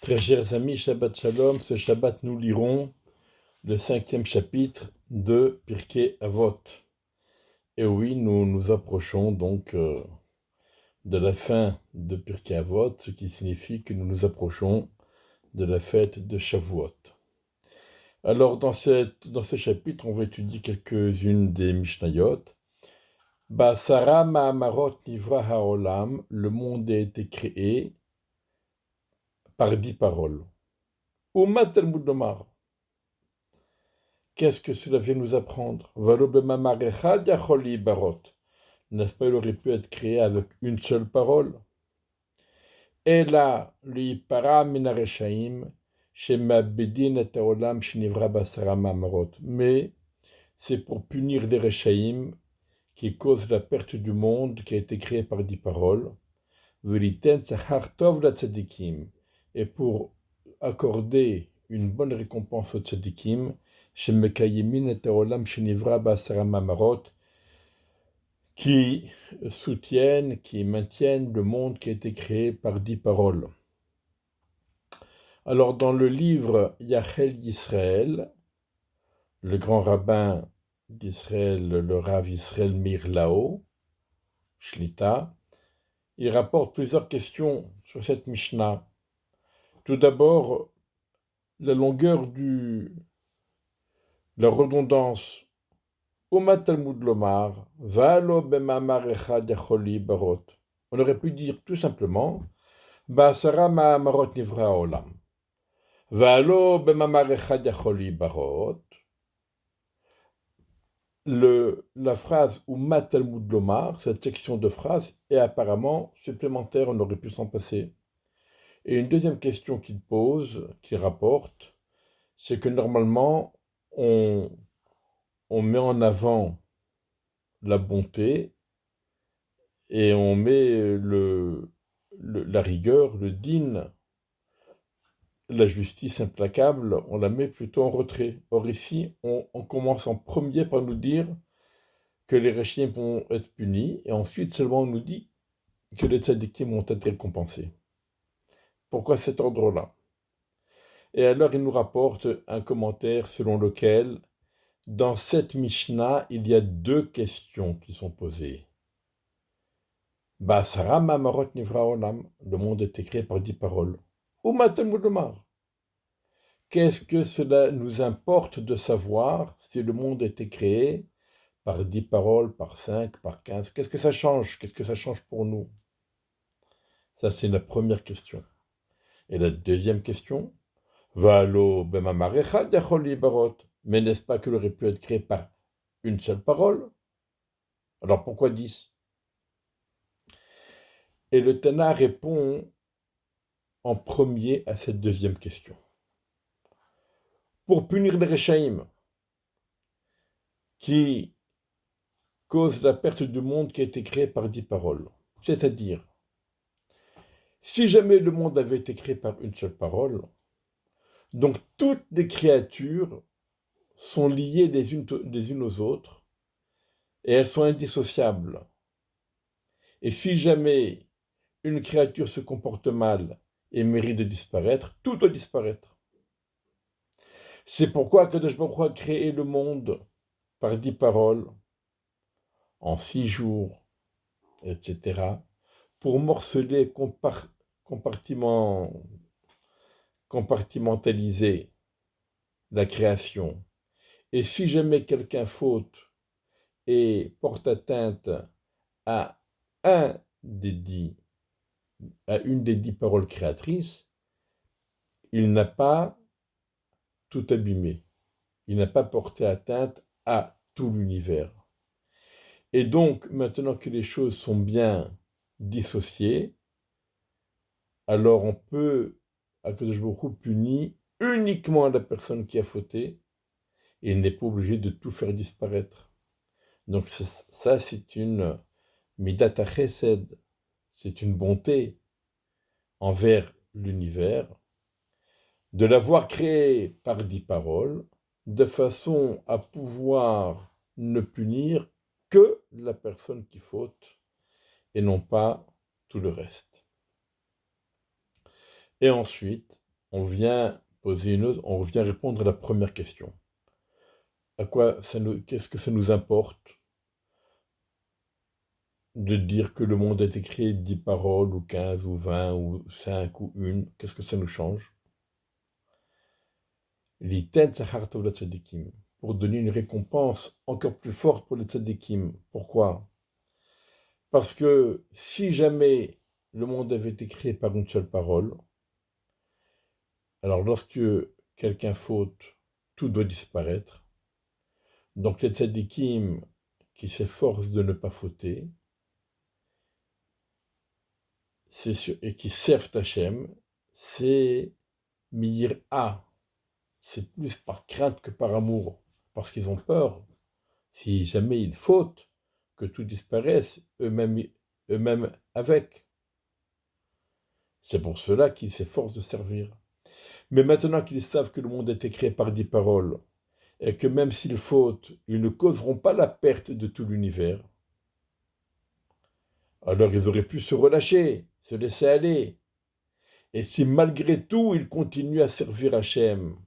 Très chers amis, Shabbat Shalom, ce Shabbat nous lirons le 5e chapitre de Pirkei Avot. Et oui, nous nous approchons donc de la fin de Pirkei Avot, ce qui signifie que nous nous approchons de la fête de Shavuot. Alors dans ce chapitre, on va étudier quelques-unes des Mishnayot. Basara Ma'amarot Nivra Ha'olam, le monde a été créé par 10 paroles. Uma Talmud Lomar. Qu'est-ce que cela vient nous apprendre? N'est-ce pas, il aurait pu être créé avec une seule parole. Et là, mais c'est pour punir les Reshaim qui causent la perte du monde qui a été créé par 10 paroles. Et pour accorder une bonne récompense aux tzadikim, qui soutiennent, qui maintiennent le monde qui a été créé par 10 paroles. Alors dans le livre Yachel Yisrael, le grand rabbin d'Israël, le Rav Yisrael Meir Lao, Shlita, il rapporte plusieurs questions sur cette Mishnah. Tout d'abord, la longueur la redondance. On aurait pu dire tout simplement Basara Ma'amarot Nivra Olam. Valo Bemamar Echad Yacholi Barot. La phrase Uma Talmud Lomar, cette section de phrases, est apparemment supplémentaire, on aurait pu s'en passer. Et une deuxième question qu'il pose, qu'il rapporte, c'est que normalement, on met en avant la bonté et on met la rigueur, le din, la justice implacable, on la met plutôt en retrait. Or ici, on commence en premier par nous dire que les Réchim vont être punis, et ensuite seulement on nous dit que les tzadikim vont être récompensés. Pourquoi cet ordre-là? Et alors il nous rapporte un commentaire selon lequel, dans cette Mishnah, il y a deux questions qui sont posées. Basara Ma'amarot Nivra Olam, le monde est créé par 10 paroles. Uma Talmud Lomar. Qu'est-ce que cela nous importe de savoir si le monde a été créé par 10 paroles, par 5, par 15? Qu'est-ce que ça change? Qu'est-ce que ça change pour nous? Ça, c'est la première question. Et la deuxième question, Valo Bemamarecha Yacholi Barot. Mais n'est-ce pas qu'il aurait pu être créé par une seule parole? Alors pourquoi 10? Et le Tana répond en premier à cette deuxième question. Pour punir les Réchaïm, qui causent la perte du monde qui a été créé par 10 paroles. C'est-à-dire, si jamais le monde avait été créé par une seule parole, donc toutes les créatures sont liées les unes aux autres et elles sont indissociables. Et si jamais une créature se comporte mal et mérite de disparaître, tout doit disparaître. C'est pourquoi Kadosh Baruch Hu a créé le monde par 10 paroles, en 6 jours, etc., pour morceler, compartimentaliser la création. Et si jamais quelqu'un faute et porte atteinte à une des 10 paroles créatrices, il n'a pas tout abîmé. Il n'a pas porté atteinte à tout l'univers. Et donc, maintenant que les choses sont bien dissociées, alors on peut, Akadosh Baruch Hu punit uniquement la personne qui a fauté, et il n'est pas obligé de tout faire disparaître. Donc ça, c'est une midat chesed, c'est une bonté envers l'univers, de l'avoir créé par 10 paroles, de façon à pouvoir ne punir que la personne qui faute, et non pas tout le reste. Et ensuite, on vient on revient répondre à la première question. Qu'est-ce que ça nous importe de dire que le monde a été créé de 10 paroles, ou 15, ou 20, ou 5, ou une? Qu'est-ce que ça nous change? L'iten sachar tov tzadikim, pour donner une récompense encore plus forte pour les tzadikim. Pourquoi? Parce que si jamais le monde avait été créé par une seule parole, alors lorsque quelqu'un faute, tout doit disparaître. Donc les tzadikim qui s'efforcent de ne pas fauter, et qui servent Hachem, c'est miyir'a, c'est plus par crainte que par amour, parce qu'ils ont peur, si jamais ils fautent, que tout disparaisse, eux-mêmes avec. C'est pour cela qu'ils s'efforcent de servir. Mais maintenant qu'ils savent que le monde a été créé par 10 paroles, et que même s'ils fautent, ils ne causeront pas la perte de tout l'univers, alors ils auraient pu se relâcher, se laisser aller. Et si malgré tout, ils continuent à servir Hachem,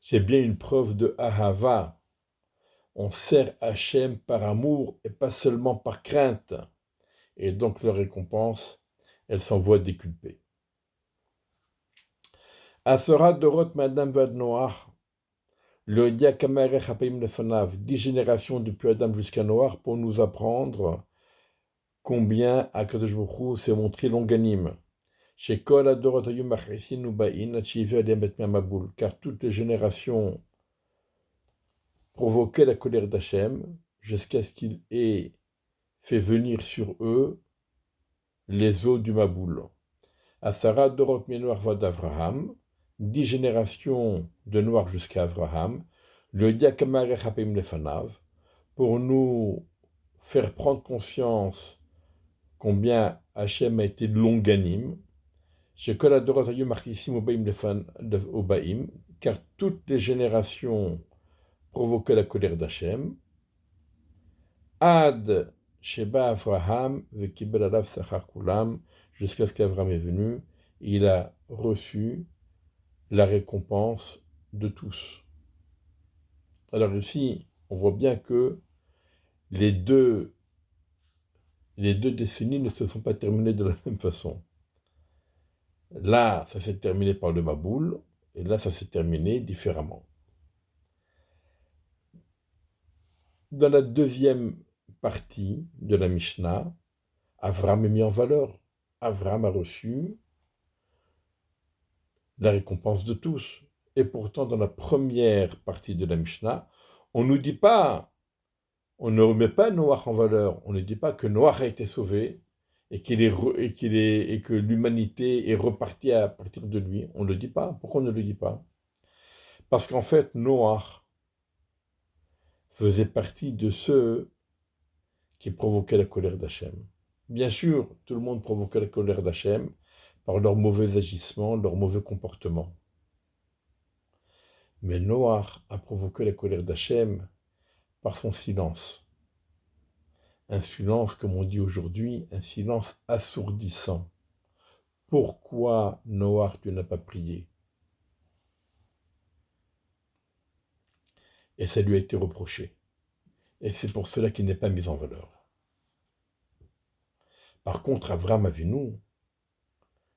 c'est bien une preuve de Ahava. On sert Hachem par amour et pas seulement par crainte. Et donc leur récompense, elle s'envoie déculpée. Asera Dorot Madame Vad Noach, le Yakamare Chapaim Lefanav, 10 générations depuis Adam jusqu'à Noach, pour nous apprendre combien Akadosh Baruch Hu s'est montré longanime. Chez Kol Adorot Ayum Achrisin Ubain, Achivé Aliamet Mamaboul, car toutes les générations provoquaient la colère d'Hachem, jusqu'à ce qu'il ait fait venir sur eux les eaux du Maboul. Asara Dorot Menoir Vad Avraham, 10 générations de Noir jusqu'à Avraham, le Yakamare Chapim Lefanav, pour nous faire prendre conscience combien Hachem a été longanime, chez Kol Adorot Ayum Achrisim Obaim, car toutes les générations provoquaient la colère d'Hachem, Ad Sheba Avraham Vekibel Alav Sachar Kulam, jusqu'à ce qu'Avraham est venu, il a reçu la récompense de tous. Alors ici, on voit bien que les deux décennies ne se sont pas terminées de la même façon. Là, ça s'est terminé par le Maboul, et là, ça s'est terminé différemment. Dans la deuxième partie de la Mishnah, Avraham est mis en valeur. Avraham a reçu la récompense de tous. Et pourtant, dans la première partie de la Mishnah, on ne nous dit pas, on ne remet pas Noach en valeur. On ne dit pas que Noach a été sauvé et que l'humanité est repartie à partir de lui. On ne le dit pas. Pourquoi on ne le dit pas? Parce qu'en fait, Noach faisait partie de ceux qui provoquaient la colère d'Hachem. Bien sûr, tout le monde provoquait la colère d'Hachem par leur mauvais agissement, leur mauvais comportement. Mais Noach a provoqué la colère d'Hachem par son silence. Un silence, comme on dit aujourd'hui, un silence assourdissant. Pourquoi, Noach, tu n'as pas prié? Et ça lui a été reproché. Et c'est pour cela qu'il n'est pas mis en valeur. Par contre, Avraham Avinu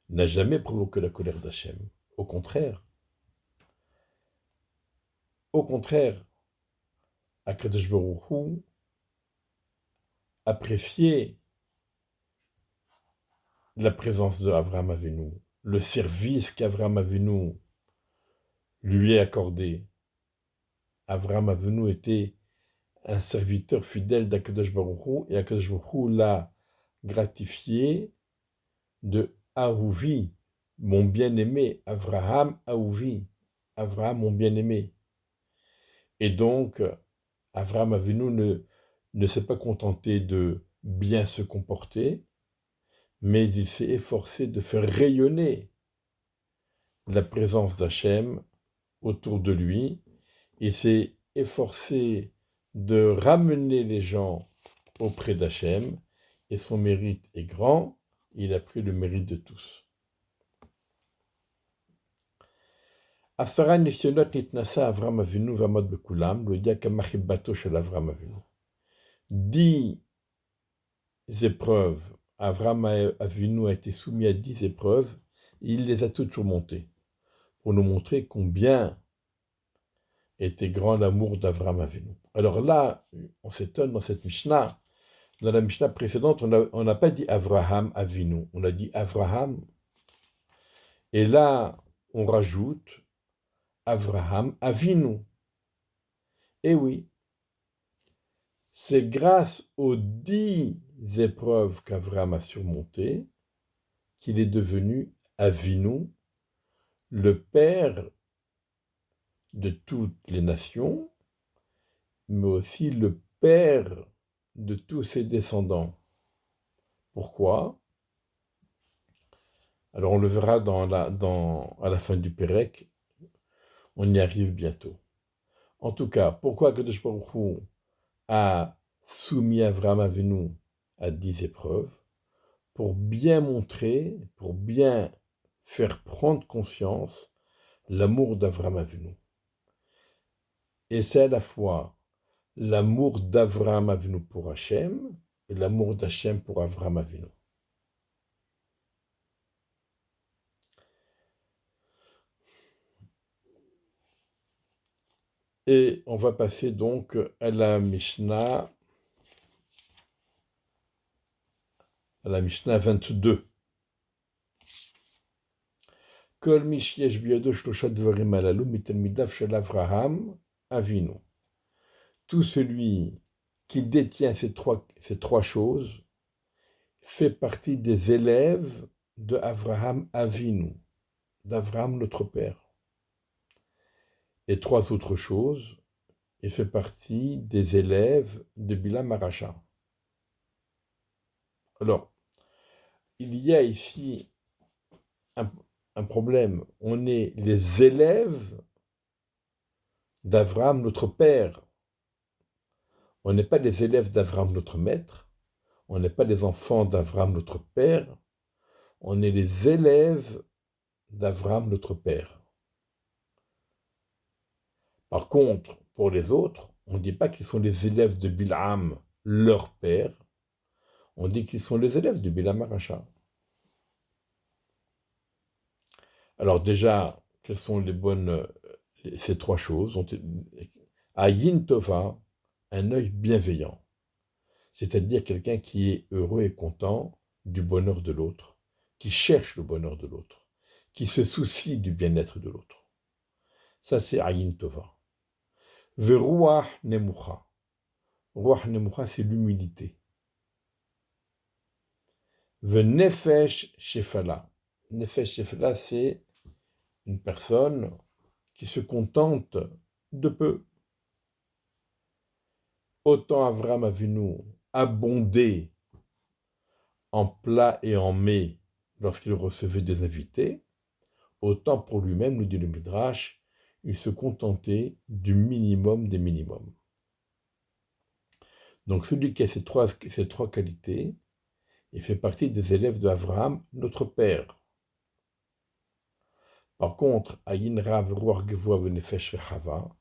n'a jamais provoqué la colère d'Hachem. Au contraire, Akadosh Baruch Hu appréciait la présence d'Avraham Avinu, le service qu'Avraham Avinu lui a accordé. Avraham Avinu était un serviteur fidèle d'Akadosh Baruch Hu, et Akadosh Baruch Hu l'a gratifié de Ahuvi, mon bien-aimé, Avraham Ahuvi, Avraham mon bien-aimé. Et donc, Avraham Avinu ne s'est pas contenté de bien se comporter, mais il s'est efforcé de faire rayonner la présence d'Hachem autour de lui. Il s'est efforcé de ramener les gens auprès d'Hachem, et son mérite est grand, il a pris le mérite de tous. Asara nisyonot nitnasa Avram Avinu vamod bekulam, lo dia kamachibato shel Avram Avinu. 10 épreuves, Avram Avinu a été soumis à 10 épreuves, et il les a toutes surmontées, pour nous montrer combien était grand l'amour d'Avram Avinu. Alors là, on s'étonne dans cette Mishnah. Dans la Mishnah précédente, on n'a pas dit Avraham Avinu, on a dit Avraham. Et là, on rajoute Avraham Avinu. Et oui, c'est grâce aux 10 épreuves qu'Avraham a surmontées qu'il est devenu Avinu, le père de toutes les nations, mais aussi le père de tous ses descendants. Pourquoi? Alors on le verra à la fin du Pérec, on y arrive bientôt. En tout cas, pourquoi Kadosh Baruch Hu a soumis Avraham Avinu à 10 épreuves? Pour bien montrer, pour bien faire prendre conscience l'amour d'Avraham Avinu. Et c'est à la fois l'amour d'Avraham Avinu pour Hachem et l'amour d'Hachem pour Avraham Avinu. Et on va passer donc à la Mishnah 22. Kol mishyesh biyado shlosha dvarim halalu mitalmidav shel Avraham Avinu. Tout celui qui détient ces trois choses fait partie des élèves de Avraham Avinu, d'Avraham notre père. Et 3 autres choses, il fait partie des élèves de Bilam Aracha. Alors, il y a ici un problème. On est les élèves d'Avraham notre père. On n'est pas les élèves d'Avraham notre maître. On n'est pas les enfants d'Avraham notre père. On est les élèves d'Avraham notre père. Par contre, pour les autres, on ne dit pas qu'ils sont les élèves de Bilham, leur père. On dit qu'ils sont les élèves de Bilam Aracha. Alors déjà, quelles sont ces 3 choses? Ayin Tova, un œil bienveillant, c'est-à-dire quelqu'un qui est heureux et content du bonheur de l'autre, qui cherche le bonheur de l'autre, qui se soucie du bien-être de l'autre. Ça, c'est Ayin Tova. Veruach Nemucha. Ruach Nemucha, c'est l'humilité. Venefesh Shefala. Nefesh Shefala, c'est une personne qui se contente de peu. Autant Avraham Avinu abondé en plats et en mets lorsqu'il recevait des invités, autant pour lui-même, nous dit le Midrash, il se contentait du minimum des minimums. Donc celui qui a ces trois qualités, il fait partie des élèves d'Avraham, notre père. Par contre, Ayin Rav Ruach Gevua Venefesh Rechava,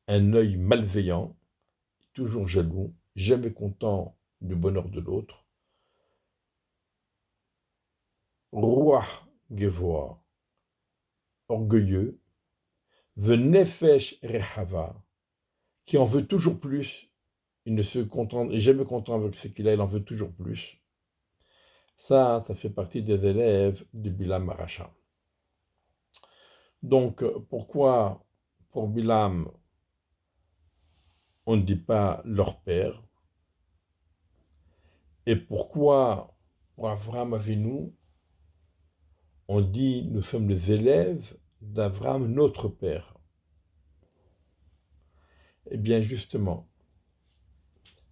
un œil malveillant, toujours jaloux, jamais content du bonheur de l'autre. Ruach Gevua, orgueilleux, Venefesh Rechava, qui en veut toujours plus. Il ne se contente, jamais content avec ce qu'il a, il en veut toujours plus. Ça fait partie des élèves de Bilam Aracha. Donc, pourquoi pour Bilam, on ne dit pas leur père? Et pourquoi pour Avraham Avinu, on dit nous sommes les élèves d'Avraham notre père? Eh bien, justement,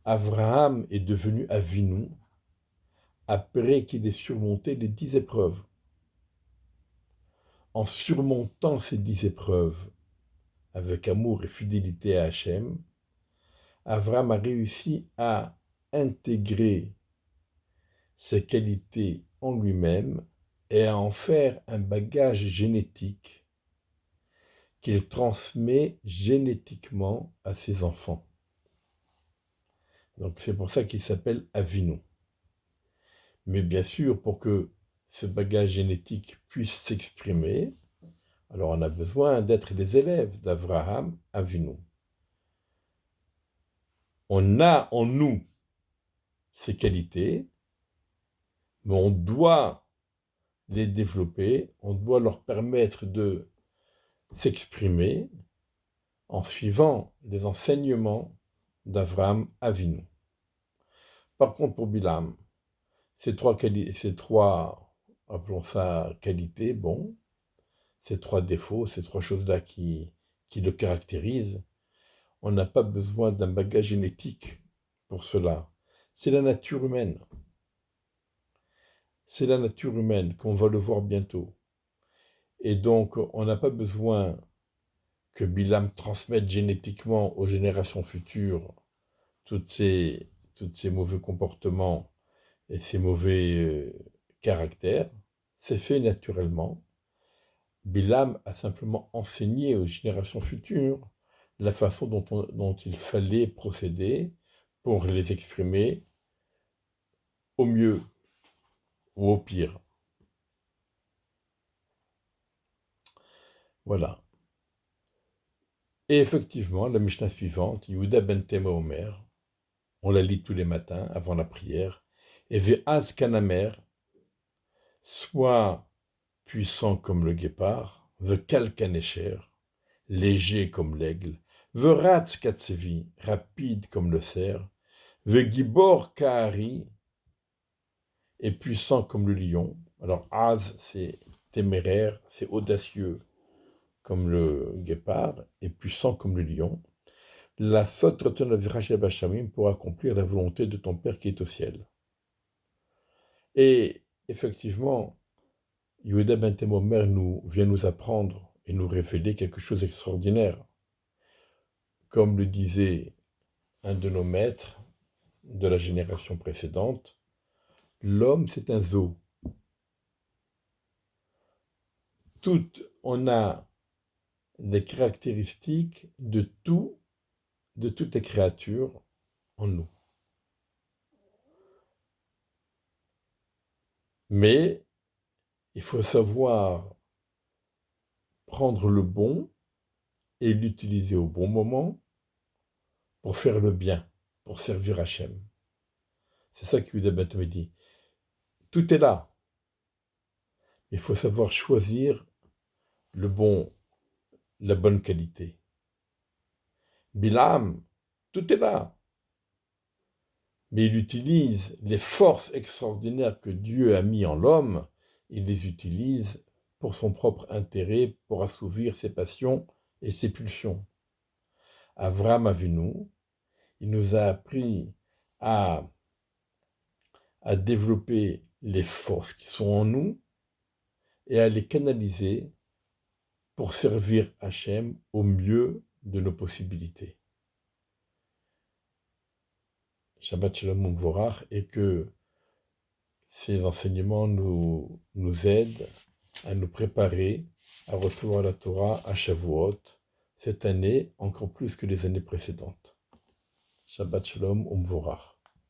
Avraham est devenu Avinu après qu'il ait surmonté les 10 épreuves. En surmontant ces 10 épreuves avec amour et fidélité à Hachem, Avraham a réussi à intégrer ses qualités en lui-même et à en faire un bagage génétique qu'il transmet génétiquement à ses enfants. Donc c'est pour ça qu'il s'appelle Avinu. Mais bien sûr, pour que ce bagage génétique puisse s'exprimer, alors on a besoin d'être les élèves d'Avraham Avinu. On a en nous ces qualités, mais on doit les développer, on doit leur permettre de s'exprimer en suivant les enseignements d'Avraham Avinu. Par contre, pour Bilam, ces trois, appelons ça qualités, bon, ces trois défauts, ces trois choses-là qui le caractérisent, on n'a pas besoin d'un bagage génétique pour cela. C'est la nature humaine. C'est la nature humaine qu'on va le voir bientôt. Et donc, on n'a pas besoin que Bilam transmette génétiquement aux générations futures tous ces mauvais comportements et ces mauvais caractères. C'est fait naturellement. Bilam a simplement enseigné aux générations futures la façon dont il fallait procéder pour les exprimer au mieux ou au pire. Voilà. Et effectivement, la Mishnah suivante, Yehuda ben Tema Omer, on la lit tous les matins avant la prière, et Ve'az Kanamer, soit puissant comme le guépard, Ve'kal Kanesher, léger comme l'aigle, Ve'ratz Katsevi, rapide comme le cerf, Ve'gibor Kahari, et puissant comme le lion. Alors Az, c'est téméraire, c'est audacieux comme le guépard, et puissant comme le lion. La sotte retourne à Virachel Bachamim pour accomplir la volonté de ton Père qui est au ciel. Et effectivement, Yehuda ben Temomer vient nous apprendre et nous révéler quelque chose d'extraordinaire. Comme le disait un de nos maîtres de la génération précédente, l'homme c'est un zoo. On a les caractéristiques de toutes les créatures en nous. Mais il faut savoir prendre le bon et l'utiliser au bon moment pour faire le bien, pour servir Hachem. C'est ça que Yehuda ben Temomer dit. Tout est là. Il faut savoir choisir la bonne qualité. Bilam, tout est là. Mais il utilise les forces extraordinaires que Dieu a mis en l'homme, il les utilise pour son propre intérêt, pour assouvir ses passions et ses pulsions. Avraham Avinu, il nous a appris à développer les forces qui sont en nous et à les canaliser pour servir Hachem au mieux de nos possibilités. Shabbat Shalom U'Mvorach, et que ces enseignements nous aident à nous préparer à recevoir la Torah à Shavuot, cette année encore plus que les années précédentes. Shabbat Shalom U'Mvorach.